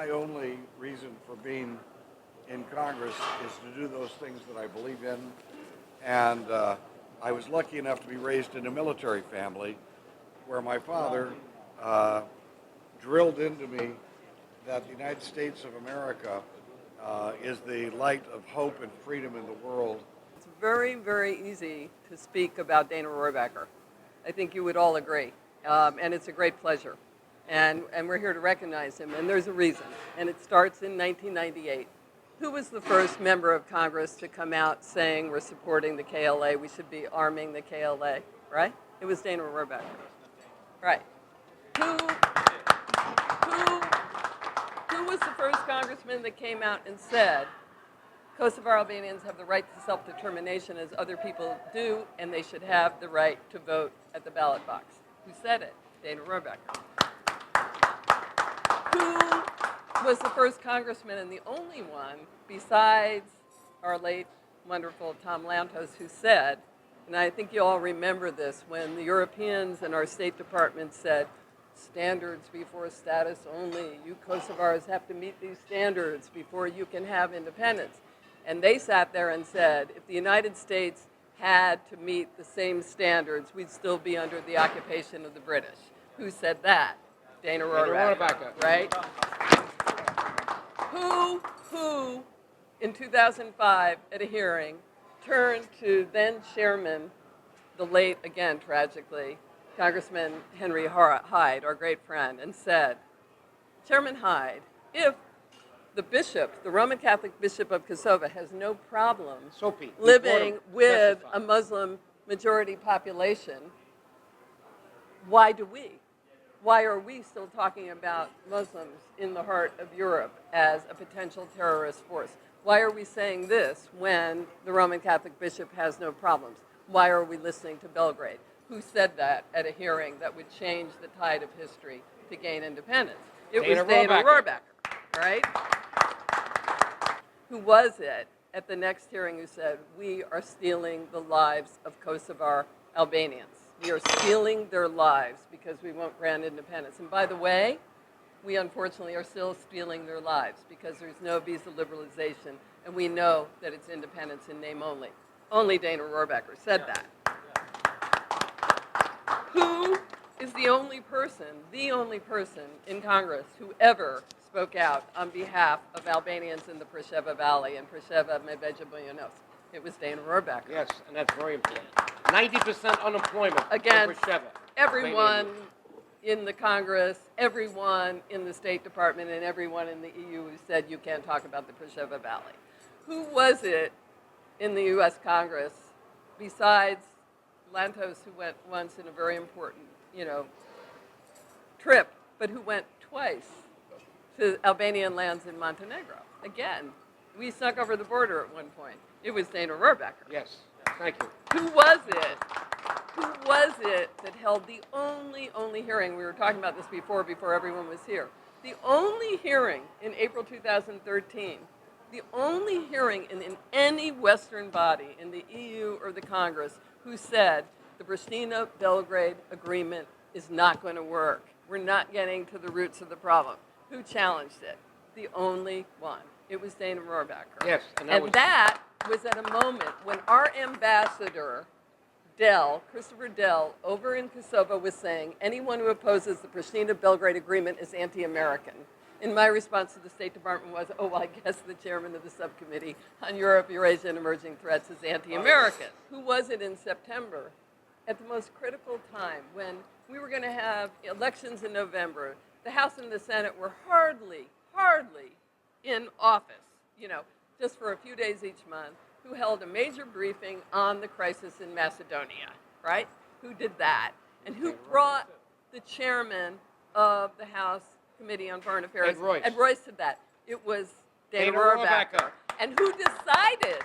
my only reason for being in Congress is to do those things that I believe in. And I was lucky enough to be raised in a military family where my father drilled into me that the United States of America is the light of hope and freedom in the world. It's very, very easy to speak about Dana Rohrabacher. I think you would all agree. And it's a great pleasure. And we're here to recognize him, and there's a reason. And it starts in 1998. Who was the first member of Congress to come out saying we're supporting the KLA, we should be arming the KLA, right? It was Dana Rohrabacher. Right. Who was the first congressman that came out and said Kosovar Albanians have the right to self-determination as other people do, and they should have the right to vote at the ballot box? Who said it? Dana Rohrabacher. Who was the first congressman and the only one besides our late, wonderful Tom Lantos who said, and I think you all remember this, when the Europeans and our State Department said, standards before status only. You Kosovars have to meet these standards before you can have independence. And they sat there and said, if the United States had to meet the same standards, we'd still be under the occupation of the British. Who said that? Dana Rohrabacher, right? Who, in 2005, at a hearing, turned to then chairman, the late, again, tragically, Congressman Henry Hyde, our great friend, and said, Chairman Hyde, if the bishop, the Roman Catholic Bishop of Kosovo, has no problem living with a Muslim majority population, why do we? Why are we still talking about Muslims in the heart of Europe as a potential terrorist force? Why are we saying this when the Roman Catholic Bishop has no problems? Why are we listening to Belgrade? Who said that at a hearing that would change the tide of history to gain independence? It was Dana Rohrabacher, right? Who was it at the next hearing who said, we are stealing the lives of Kosovar Albanians. We are stealing their lives because we won't grant independence. And by the way, we unfortunately are still stealing their lives because there's no visa liberalization, and we know that it's independence in name only. Only Dana Rohrabacher said that. Who is the only person in Congress who ever spoke out on behalf of Albanians in the Preševa Valley and Preševa Medveđa Bujanovsk? It was Dana Rohrabacher. Yes, and that's very important. 90% unemployment. Again, in Preševa. everyone in the Congress, everyone in the State Department, and everyone in the EU who said you can't talk about the Preševa Valley. Who was it in the U.S. Congress, besides Lantos, who went once in a very important, trip, but who went twice to Albanian lands in Montenegro? Again, we snuck over the border at one point. It was Dana Rohrabacher. Yes, thank you. Who was it that held the only hearing? We were talking about this before everyone was here. The only hearing in April 2013, the only hearing in any Western body, in the EU or the Congress, who said the Pristina-Belgrade agreement is not going to work. We're not getting to the roots of the problem. Who challenged it? The only one. It was Dana Rohrabacher. Yes, and that was at a moment when our ambassador, Christopher Dell, over in Kosovo was saying anyone who opposes the Pristina-Belgrade agreement is anti-American. And my response to the State Department was, I guess the chairman of the subcommittee on Europe, Eurasia, and Emerging Threats is anti-American. Who was it in September, at the most critical time, when we were going to have elections in November? The House and the Senate were hardly in office, just for a few days each month, who held a major briefing on the crisis in Macedonia, right? Who did that? And who brought the chairman of the House Committee on Foreign Affairs, Ed Royce, to that? It was Dana Rohrabacher. And who decided,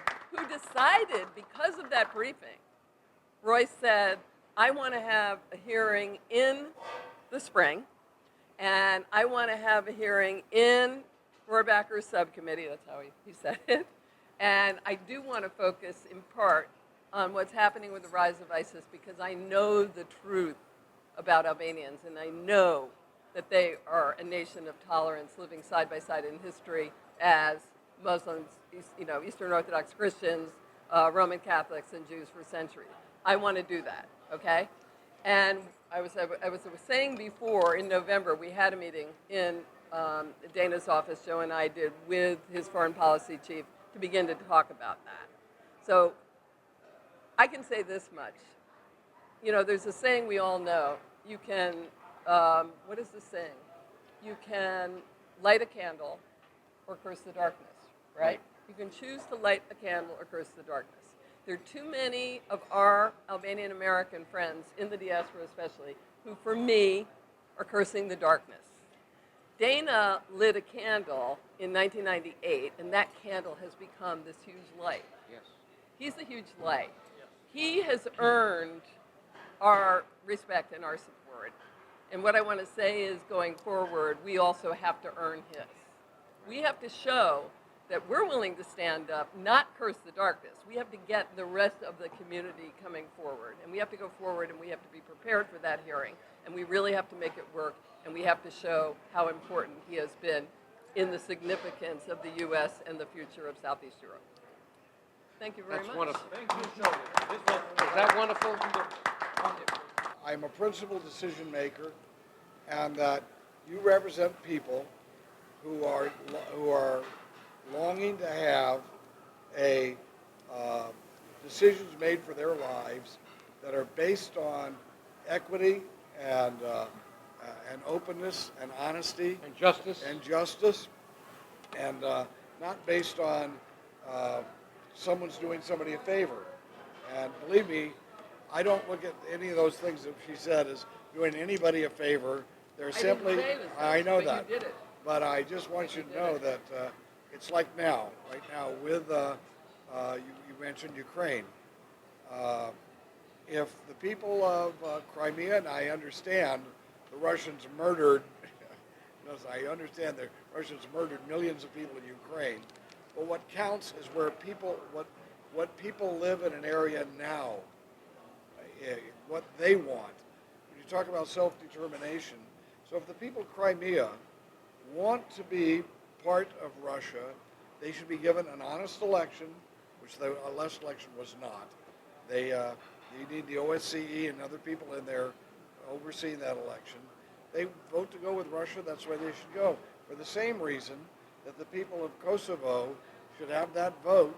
because of that briefing, Royce said, I want to have a hearing in the spring, and I want to have a hearing in Rohrabacher's subcommittee, that's how he said it, and I do want to focus in part on what's happening with the rise of ISIS because I know the truth about Albanians, and I know that they are a nation of tolerance living side by side in history as Muslims, Eastern Orthodox Christians, Roman Catholics, and Jews for centuries. I want to do that, okay? And I was saying before, in November, we had a meeting in Dana's office, Joe and I did, with his foreign policy chief to begin to talk about that. So I can say this much. There's a saying we all know. You can, what is the saying? You can light a candle or curse the darkness, right? You can choose to light a candle or curse the darkness. There are too many of our Albanian American friends, in the diaspora especially, who, for me, are cursing the darkness. Dana lit a candle in 1998, and that candle has become this huge light. Yes. He's a huge light. He has earned our respect and our support. And what I want to say is, going forward, we also have to earn his. We have to show that we're willing to stand up, not curse the darkness. We have to get the rest of the community coming forward. And we have to go forward, and we have to be prepared for that hearing. And we really have to make it work, and we have to show how important he has been in the significance of the U.S. and the future of Southeast Europe. Thank you very much. That's wonderful. Thank you, Shirley. Is that wonderful? I'm a principal decision maker, and that you represent people who are longing to have decisions made for their lives that are based on equity and openness and honesty And justice. and not based on someone's doing somebody a favor. And believe me, I don't look at any of those things that she said as doing anybody a favor. They're simply, I know that, you did it. but I just want you to know that it's like right now with, you mentioned Ukraine. If the people of Crimea, and I understand the Russians murdered, I understand the Russians murdered millions of people in Ukraine, but what counts is where people, what people live in an area now, what they want. When you talk about self-determination, so if the people of Crimea want to be part of Russia, they should be given an honest election, which the last election was not. You need the OSCE and other people in there overseeing that election. They vote to go with Russia, that's where they should go. For the same reason that the people of Kosovo should have that vote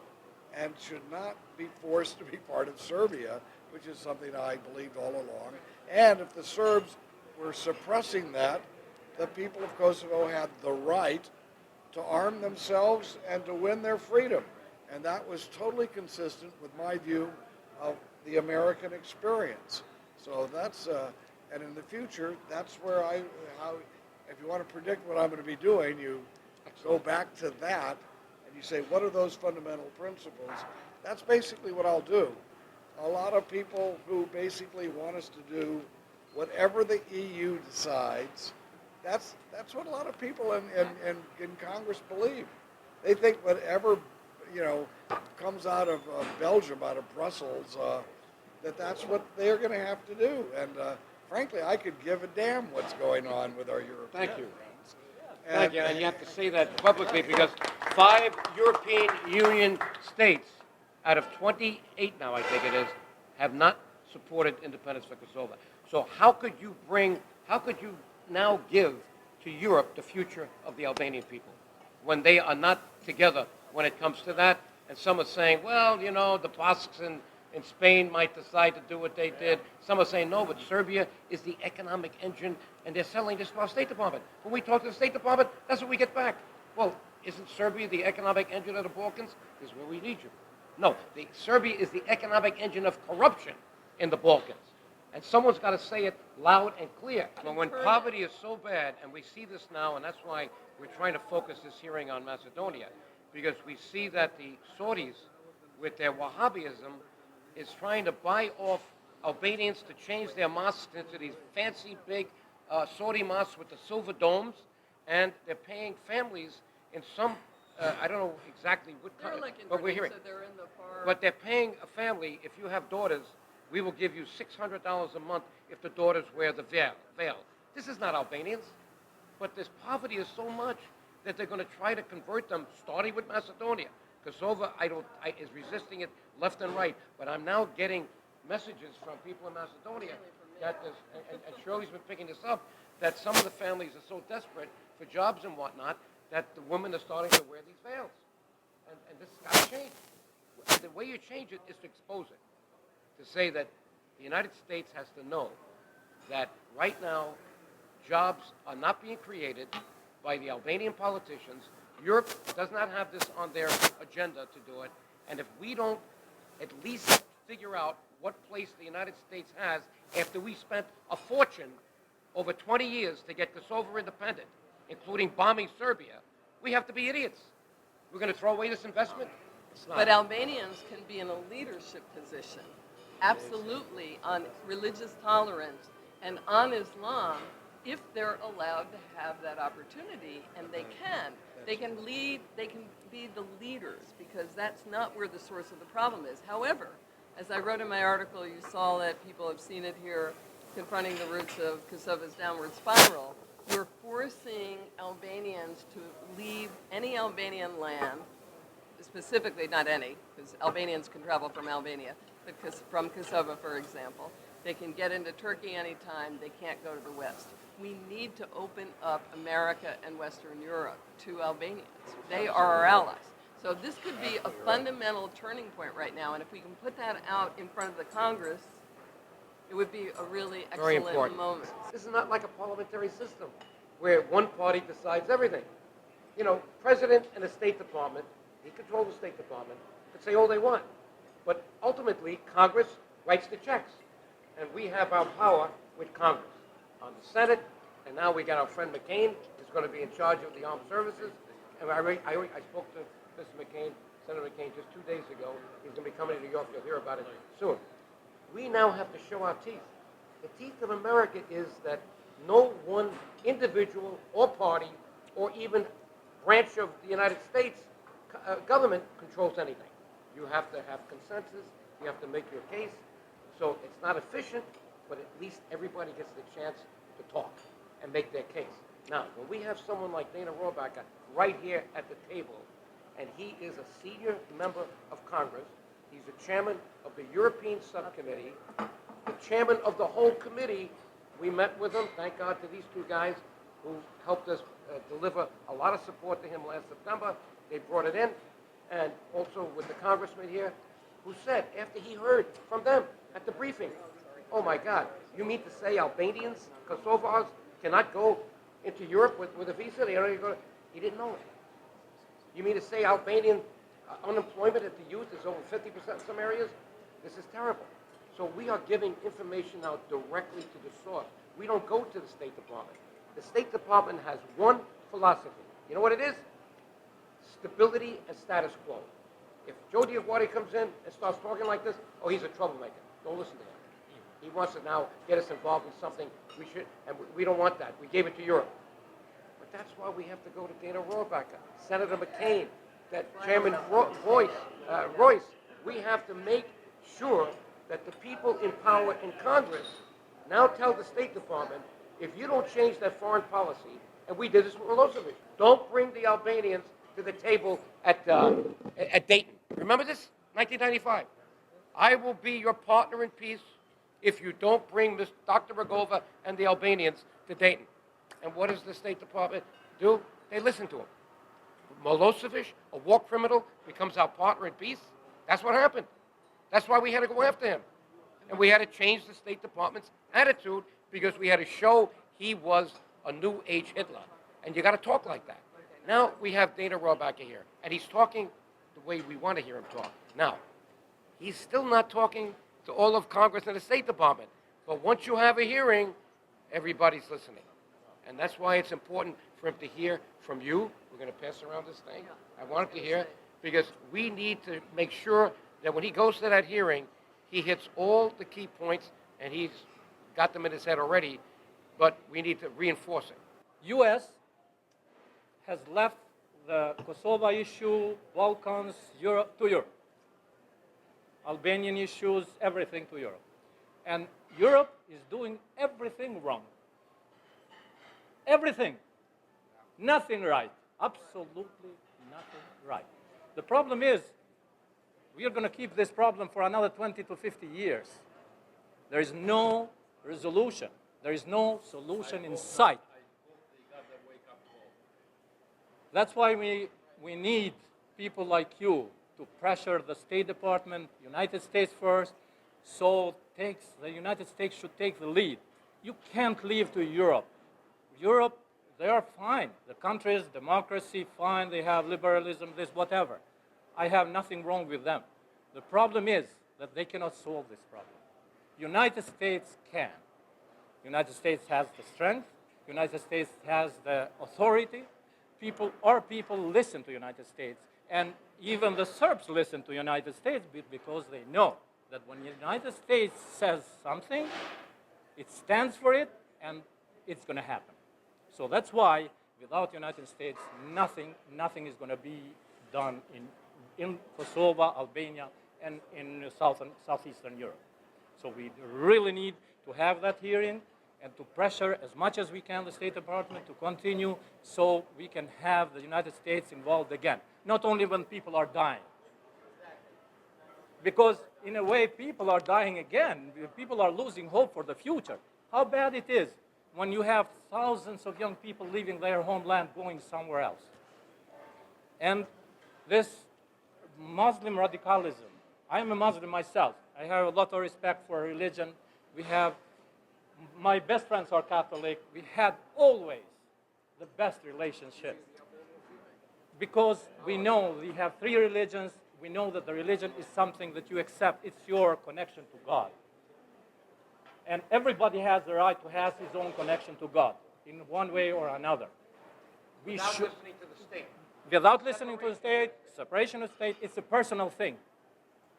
and should not be forced to be part of Serbia, which is something I believed all along. And if the Serbs were suppressing that, the people of Kosovo had the right to arm themselves and to win their freedom. And that was totally consistent with my view of the American experience. So that's, and in the future, that's where if you want to predict what I'm going to be doing, you go back to that and you say, what are those fundamental principles? That's basically what I'll do. A lot of people who basically want us to do whatever the EU decides, that's what a lot of people in Congress believe. They think whatever, comes out of Belgium, out of Brussels, that's what they're going to have to do. And frankly, I could give a damn what's going on with our European Thank you. friends. Thank you, and you have to say that publicly because 5 European Union states out of 28 now, I think it is, have not supported independence for Kosovo. So how could you now give to Europe the future of the Albanian people when they are not together when it comes to that? And some are saying, well, the Basques in Spain might decide to do what they did. Some are saying, no, but Serbia is the economic engine, and they're selling this to our State Department. When we talk to the State Department, that's what we get back. Well, isn't Serbia the economic engine of the Balkans? This is where we need you. No, Serbia is the economic engine of corruption in the Balkans. And someone's got to say it loud and clear. But when poverty is so bad, and we see this now, and that's why we're trying to focus this hearing on Macedonia, because we see that the Saudis, with their Wahhabism, is trying to buy off Albanians to change their mosques into these fancy, big Saudi mosques with the silver domes, and they're paying families in some, I don't know exactly what kind, but we're hearing. But they're paying a family, if you have daughters, we will give you $600 a month if the daughters wear the veil. This is not Albanians. But this poverty is so much that they're going to try to convert them, starting with Macedonia. Kosovo is resisting it left and right. But I'm now getting messages from people in Macedonia that there's, and Shirley's been picking this up, that some of the families are so desperate for jobs and whatnot that the women are starting to wear these veils. And this has got to change. And the way you change it is to expose it, to say that the United States has to know that right now jobs are not being created by the Albanian politicians. Europe does not have this on their agenda to do it. And if we don't at least figure out what place the United States has after we spent a fortune over 20 years to get Kosovo independent, including bombing Serbia, we have to be idiots. We're going to throw away this investment? It's not. But Albanians can be in a leadership position, absolutely, on religious tolerance and on Islam, if they're allowed to have that opportunity, and they can. They can lead, they can be the leaders, because that's not where the source of the problem is. However, as I wrote in my article, you saw that people have seen it here, confronting the roots of Kosovo's downward spiral. You're forcing Albanians to leave any Albanian land, specifically not any, because Albanians can travel from Albania, but from Kosovo, for example. They can get into Turkey anytime. They can't go to the West. We need to open up America and Western Europe to Albanians. They are our allies. So this could be a fundamental turning point right now, and if we can put that out in front of the Congress, it would be a really Very excellent important. moment. This is not like a parliamentary system where one party decides everything. You know, President and the State Department, he controls the State Department, could say all they want. But ultimately, Congress writes the checks. And we have our power with Congress. On the Senate, and now we got our friend McCain, who's going to be in charge of the armed services. And I spoke to Mr. McCain, Senator McCain, just 2 days ago. He's going to be coming to New York. You'll hear about it soon. We now have to show our teeth. The teeth of America is that no one individual or party or even branch of the United States government controls anything. You have to have consensus. You have to make your case. So it's not efficient, but at least everybody gets the chance to talk and make their case. Now, when we have someone like Dana Rohrabacher right here at the table, and he is a senior member of Congress, he's the chairman of the European Subcommittee, the chairman of the whole committee. We met with him, thank God to these two guys who helped us deliver a lot of support to him last September. They brought it in, and also with the congressman here, who said, after he heard from them at the briefing, oh my God, you mean to say Albanians, Kosovars, cannot go into Europe with a visa? They don't even go. He didn't know it. You mean to say Albanian unemployment at the youth is over 50% in some areas? This is terrible. So we are giving information out directly to the source. We don't go to the State Department. The State Department has one philosophy. You know what it is? Stability and status quo. If Joe DioGuardi comes in and starts talking like this, oh, he's a troublemaker. Don't listen to him. He wants to now get us involved in something we should, and we don't want that. We gave it to Europe. But that's why we have to go to Dana Rohrabacher, Senator McCain, that Chairman Royce. We have to make sure that the people in power in Congress now tell the State Department, if you don't change that foreign policy, and we did this with Milosevic, don't bring the Albanians to the table at Dayton. Remember this? 1995. I will be your partner in peace if you don't bring Dr. Rogova and the Albanians to Dayton. And what does the State Department do? They listen to him. Milosevic, a war criminal, becomes our partner in peace. That's what happened. That's why we had to go after him. And we had to change the State Department's attitude because we had to show he was a new age Hitler. And you got to talk like that. Now we have Dana Rohrabacher here, and he's talking the way we want to hear him talk. Now, he's still not talking to all of Congress and the State Department. But once you have a hearing, everybody's listening. And that's why it's important for him to hear from you. We're going to pass around this thing. I want him to hear, because we need to make sure that when he goes to that hearing, he hits all the key points, and he's got them in his head already, but we need to reinforce it. U.S. has left the Kosovo issue, Balkans, Europe, to Europe. Albanian issues, everything to Europe. And Europe is doing everything wrong. Everything. Nothing right. Absolutely nothing right. The problem is, we are going to keep this problem for another 20 to 50 years. There is no resolution. There is no solution in sight. That's why we need people like you to pressure the State Department, United States first, so the United States should take the lead. You can't leave to Europe. Europe, they are fine. The country is democracy, fine, they have liberalism, this, whatever. I have nothing wrong with them. The problem is that they cannot solve this problem. United States can. United States has the strength. United States has the authority. Our people listen to United States. And even the Serbs listen to United States because they know that when the United States says something, it stands for it, and it's going to happen. So that's why, without United States, nothing is going to be done in Kosovo, Albania, and in southeastern Europe. So we really need to have that hearing and to pressure as much as we can the State Department to continue so we can have the United States involved again, not only when people are dying. Because in a way, people are dying again. People are losing hope for the future. How bad it is when you have thousands of young people leaving their homeland going somewhere else. And this Muslim radicalism, I am a Muslim myself. I have a lot of respect for religion. My best friends are Catholic. We had always the best relationship. Because we know we have three religions. We know that the religion is something that you accept. It's your connection to God. And everybody has the right to have his own connection to God in one way or another. Without listening to the state. Without listening to the state, separation of state, it's a personal thing.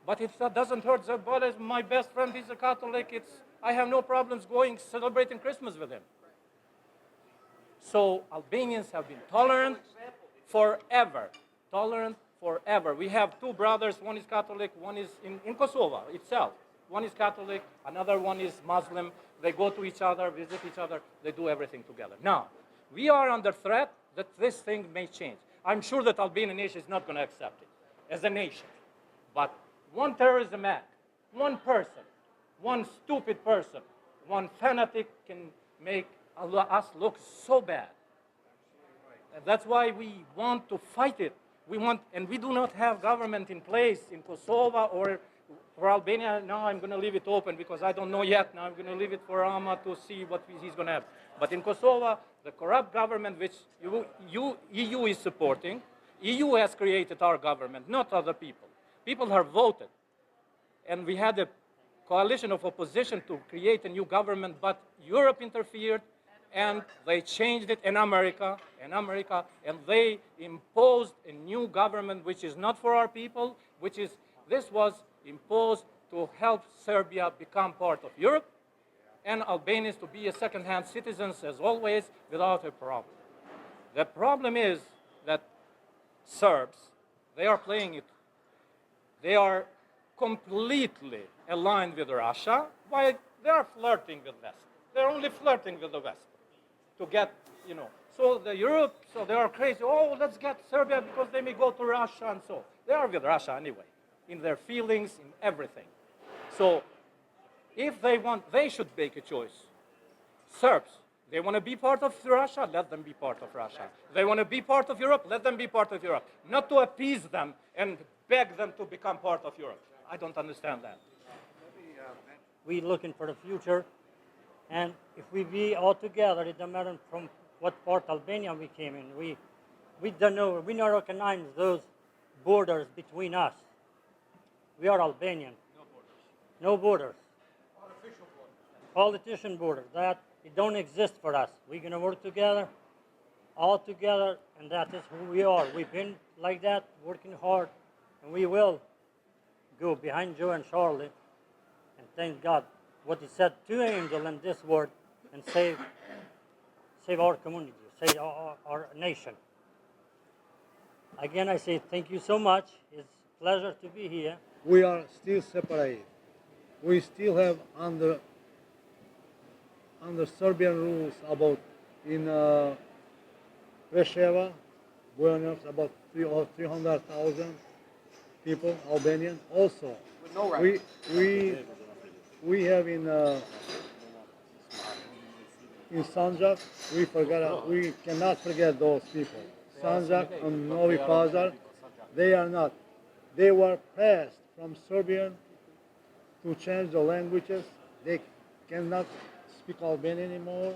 But it doesn't hurt the body. My best friend is a Catholic. I have no problems going celebrating Christmas with him. So Albanians have been tolerant forever. Tolerant forever. We have two brothers. One is Catholic. One is in Kosovo itself. One is Catholic. Another one is Muslim. They go to each other, visit each other. They do everything together. Now, we are under threat that this thing may change. I'm sure that Albanian nation is not going to accept it as a nation. But one terrorism act, one person, one stupid person, one fanatic can make us look so bad. And that's why we want to fight it. And we do not have government in place in Kosovo or for Albania. Now I'm going to leave it open because I don't know yet. Now I'm going to leave it for Rama to see what he's going to have. But in Kosovo, the corrupt government which EU is supporting, EU has created our government, not other people. People have voted. And we had a coalition of opposition to create a new government, but Europe interfered, and they changed it in America, and they imposed a new government which is not for our people, this was imposed to help Serbia become part of Europe, and Albanians to be a second-hand citizens as always without a problem. The problem is that Serbs, they are playing it. They are completely aligned with Russia, while they are flirting with West. They're only flirting with the West to get, So they are crazy. Oh, let's get Serbia because they may go to Russia and so. They are with Russia anyway, in their feelings, in everything. So if they want, they should make a choice. Serbs, they want to be part of Russia, let them be part of Russia. They want to be part of Europe, let them be part of Europe. Not to appease them and beg them to become part of Europe. I don't understand that. We're looking for the future, and if we be all together, it doesn't matter from what part Albania we came in. We don't know, we don't recognize those borders between us. We are Albanian. No borders. Artificial borders. Politician borders. That it don't exist for us. We're gonna work together, all together, and that is who we are. We've been like that, working hard, and we will go behind Joe and Shirley, and thank God what he said to angel in this word, and save our community, save our nation. Again, I say thank you so much. It's a pleasure to be here. We are still separated. We still have under Serbian rules about in Preševa, Buenos, about 300,000 people, Albanian. Also, With no we, rights. we have in Sanjak, we cannot forget those people. Sanjak and Novi Pazar, they are not. They were passed from Serbian to change the languages. They cannot speak Albanian anymore.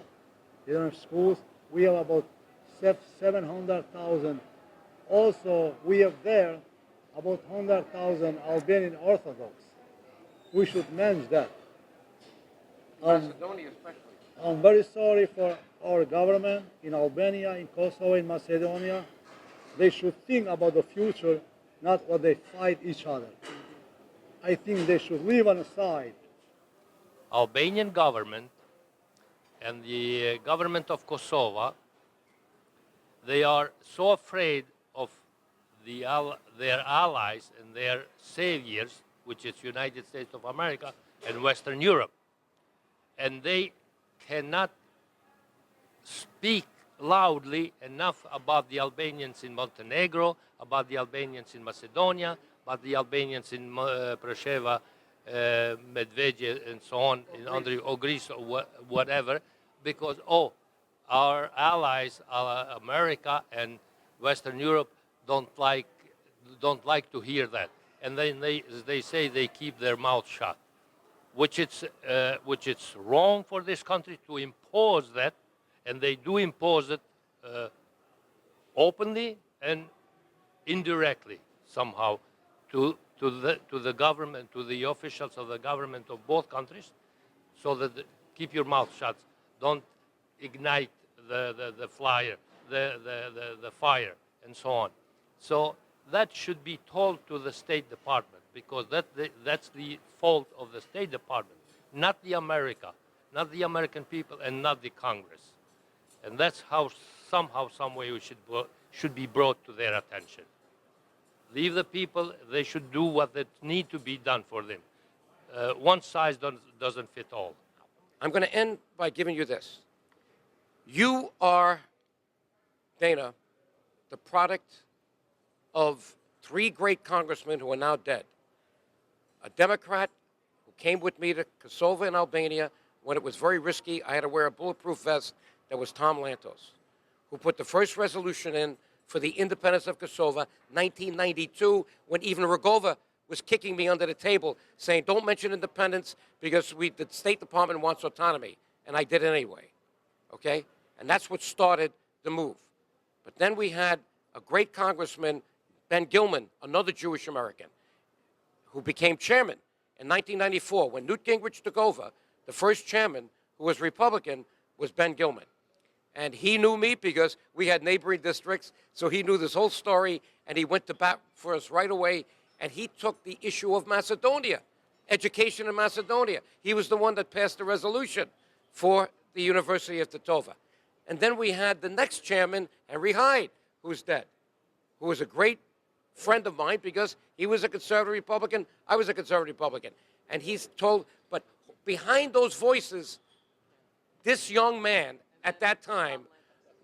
They don't have schools. We have about 700,000. Also, we have there about 100,000 Albanian Orthodox. We should manage that. Macedonia especially. I'm very sorry for our government in Albania, in Kosovo, in Macedonia. They should think about the future, not what they fight each other. I think they should leave on the side. Albanian government and the government of Kosovo, they are so afraid of their allies and their saviors, which is United States of America and Western Europe. And they cannot speak loudly enough about the Albanians in Montenegro, about the Albanians in Macedonia, about the Albanians in Preševa, Medveđa, and so on, in Andrei Ogris or whatever, because, our allies, America and Western Europe, don't like to hear that. And then they say they keep their mouth shut, which it's wrong for this country to impose that, and they do impose it openly and indirectly somehow to the government, to the officials of the government of both countries, so that keep your mouth shut, don't ignite the fire, the fire, and so on. So that should be told to the State Department, because that's the fault of the State Department, not the American people, and not the Congress. And that's how somehow, some way, we should be brought to their attention. Leave the people; they should do what that need to be done for them. One size doesn't fit all. I'm going to end by giving you this. You are, Dana, the product of three great congressmen who are now dead. A Democrat who came with me to Kosovo and Albania when it was very risky. I had to wear a bulletproof vest. That was Tom Lantos, who put the first resolution in for the independence of Kosovo, 1992, when even Rugova was kicking me under the table, saying, don't mention independence because the State Department wants autonomy. And I did it anyway, okay? And that's what started the move. But then we had a great congressman, Ben Gilman, another Jewish American, who became chairman in 1994. When Newt Gingrich took over, the first chairman, who was Republican, was Ben Gilman. And he knew me because we had neighboring districts, so he knew this whole story, and he went to bat for us right away, and he took the issue of Macedonia, education in Macedonia. He was the one that passed the resolution for the University of Titova. And then we had the next chairman, Henry Hyde, who's dead, who was a great friend of mine because he was a conservative Republican, I was a conservative Republican. And he's told, but behind those voices, this young man at that time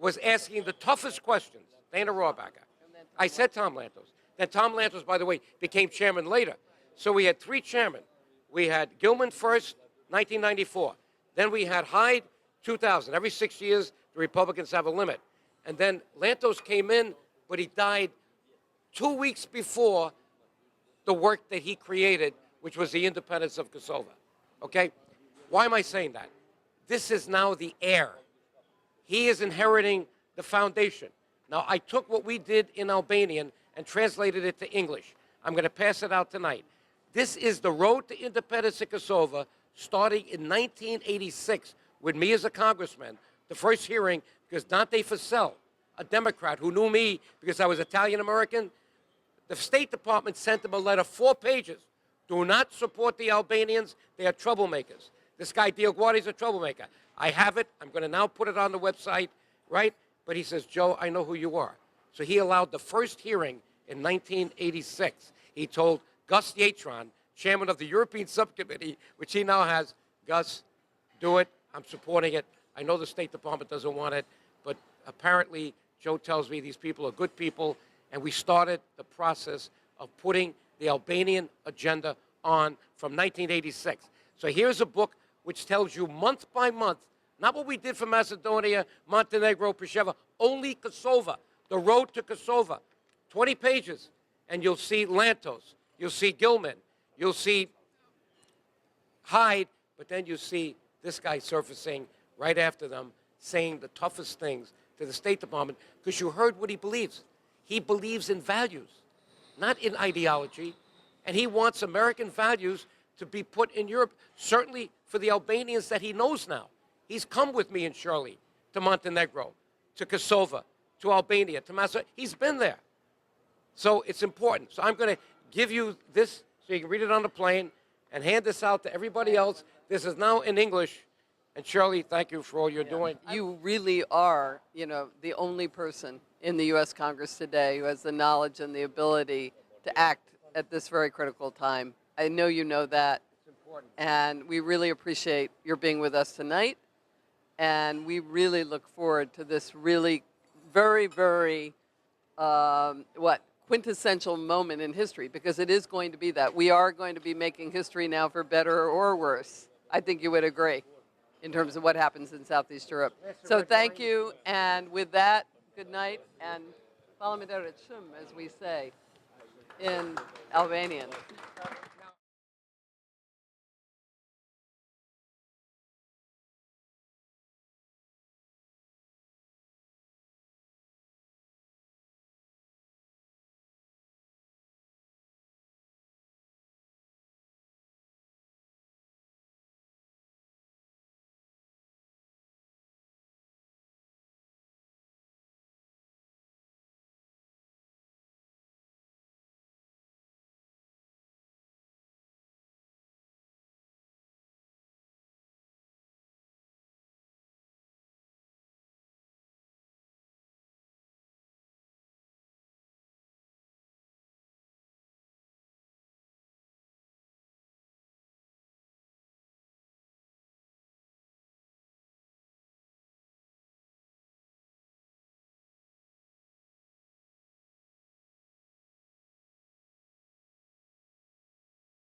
was asking the toughest questions, Dana Rohrabacher. I said Tom Lantos. Then Tom Lantos, by the way, became chairman later. So we had three chairmen. We had Gilman first, 1994. Then we had Hyde, 2000. Every 6 years, the Republicans have a limit. And then Lantos came in, but he died 2 weeks before the work that he created, which was the independence of Kosovo. Okay? Why am I saying that? This is now the heir. He is inheriting the foundation. Now, I took what we did in Albanian and translated it to English. I'm going to pass it out tonight. This is the road to independence in Kosovo, starting in 1986 with me as a congressman. The first hearing, because Dante Fasel, a Democrat who knew me because I was Italian-American, the State Department sent him a letter, 4 pages. Do not support the Albanians. They are troublemakers. This guy, DioGuardi, is a troublemaker. I have it. I'm going to now put it on the website, right? But he says, Joe, I know who you are. So he allowed the first hearing in 1986. He told Gus Yatron, chairman of the European Subcommittee, which he now has, Gus, do it. I'm supporting it. I know the State Department doesn't want it, but apparently Joe tells me these people are good people, and we started the process of putting the Albanian agenda on from 1986. So here's a book which tells you month by month, not what we did for Macedonia, Montenegro, Prisheva, only Kosovo, the road to Kosovo, 20 pages, and you'll see Lantos, you'll see Gilman, you'll see Hyde, but then you see this guy surfacing right after them, saying the toughest things to the State Department, because you heard what he believes. He believes in values, not in ideology, and he wants American values to be put in Europe, certainly for the Albanians that he knows now. He's come with me and Shirley to Montenegro, to Kosovo, to Albania, to Macedonia. He's been there. So it's important. So I'm going to give you this so you can read it on the plane and hand this out to everybody else. This is now in English. And Shirley, thank you for all you're doing. You really are, you know, the only person in the U.S. Congress today who has the knowledge and the ability to act at this very critical time. I know you know that. It's important. And we really appreciate your being with us tonight. And we really look forward to this really very, very, quintessential moment in history, because it is going to be that. We are going to be making history now for better or worse. I think you would agree in terms of what happens in Southeast Europe. So thank you. And with that, good night. And as we say in Albanian.